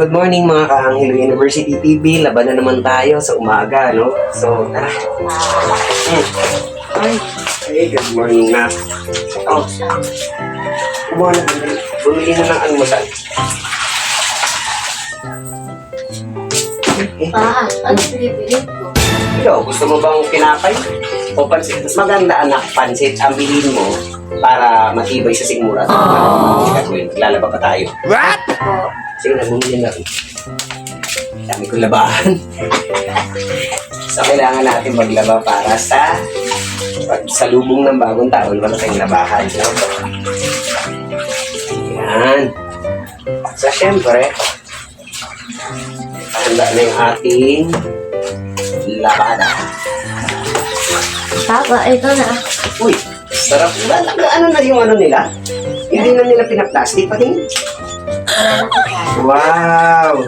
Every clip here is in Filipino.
Good morning mga ka-Angelo University TV. Laban na naman tayo sa umaga, no? So, tara. Ay, good morning na. Oh, kumuha na, bumili na ng almusal. Ano pinipili ko? Ikaw, gusto mo bang pinapay? O pansit? Mas maganda anak, pansit ang bilhin mo para matibay sa sigmura. Lalaba pa tayo. What? Sige na, bumili na rin. Dami kong labahan. So, kailangan natin maglaba para sa pagsalubong ng bagong taon. Wala tayong labahan. No? Yan. So, syempre, handa na yung ating labada. Papa, ito na. Uy, sarap. Ano na yung ano nila? Hindi na nila pinaplastic. Patingin. Wow!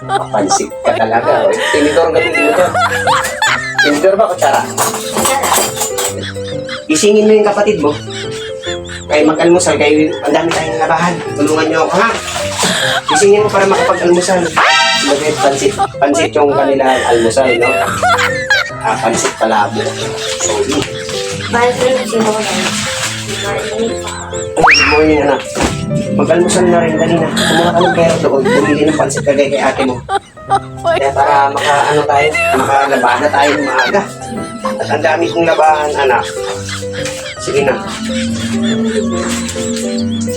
Papansit ka talaga. Tinidor ka, tinidor. Tinidor ba, kutsara? Isingin mo yung kapatid mo. Kaya mag-almusal, kayo, ang dami tayong labahan. Tulungan niyo ako, ha? Isingin mo para makapag-almusal. Bakit pansit yung kanila almusal, no? Pansit palabo. Sorry. Bakit ko na sinunod? Good morning, anak. Mag-almusal na rin, dali na. Kumuha ka ng pera doon. Bumili ng pansit kagay kay ate mo. Kaya para makalabana tayo ng maaga. At ang dami kong labahan, anak. Sige na.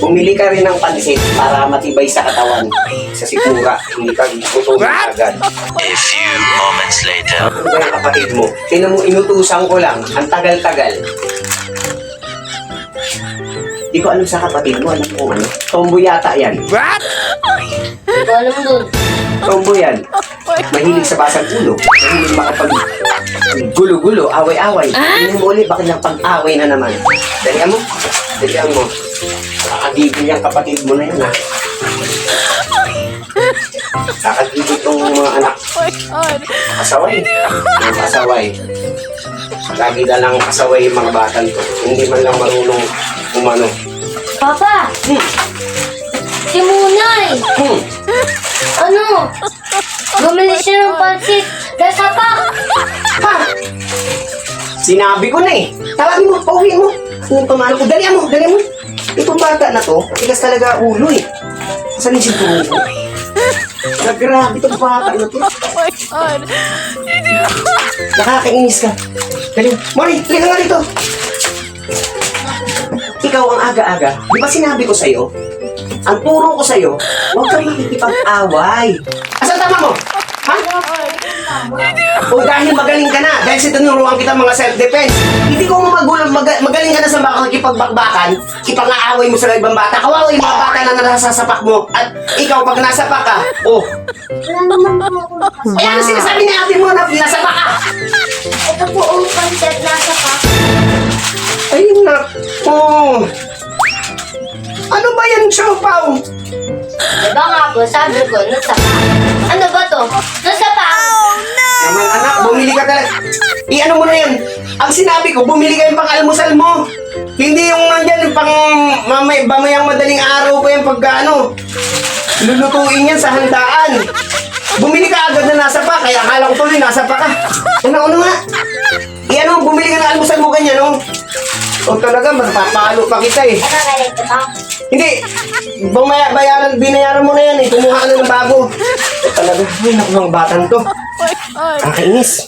Bumili ka rin ng pansit para matibay sa katawan. Sa sikura, hindi ka gutom agad. A few moments later. Ano ba yung kapatid mo? Tinan mo, inutusan ko lang. Ang tagal-tagal. Di ko alam sa kapatid mo. Alam mo ano? Tomboy yata yan. What? Hindi ko alam dun. Tomboy yan. Mahilig sa basang ulo. Mahilig makapag gulo-gulo, away-away. Tingnan mo ulit, bakit lang pag-away na naman? Dalihan mo. Dalihan mo. Kakagigil yung kapatid mo na yun, ha? Kakagigil itong mga anak. Kasaway. Mga kasaway. Lagi na lang kasaway yung mga batan ko. Hindi man lang marunong umano. Papa! Si Munay! Ano? Bumili siya ng pansit. Nasapak! Ha? Sinabi ko na eh. Tawagin mo, pauwiin mo. Kung pamalo ko, dalihan mo, dalihan mo. Itong bata na to, tigas talaga ulo eh. Saan yung siguro ko? Grabe itong bata na to. Nakakainis ka. Dalihan. Mori, liga nga rito. Ikaw ang aga-aga. Di ba sinabi ko sa'yo? Ang turo ko sa'yo, huwag kang makikipag-away. Asan tama mo? Ha? O dahil magaling ka na, dahil tinuruan kita mga self-defense, hindi ko magaling ka na sa makikipagbakbakan, ipang-aaway mo sa ibang bata, kawawa yung mga bata na nasasapak mo, at ikaw pag nasapak ka, oh. Wala naman po ako nakasapak. Eh ano sinasabi ni ate mo na nasapak ka? Ito po ang pansit nasapak. Ay nako. Ano ba yan, Siopaw? Diba nga po, sabi ko, nasapak. Ano ba to? Nasapak! Naman anak, bumili ka talaga. I-ano mo na yan? Ang sinabi ko, bumili ka yung pang-almusal mo. Hindi yung nandyan, yung pang bamayang madaling araw pa yung pagkaano. Lulutuin yan sa handaan. Bumili ka agad na nasa pa, kaya akala ko tuloy nasa pa ka. Ano nga? I-ano, bumili ka ng almusal mo ganyan, no? O talaga, mapapalo pa kita eh. Ano ka ito ka? Hindi, binayaran mo na yan eh. Kumuha ka na ng bago. O talaga, ay naku ng batang to. Nakakainis.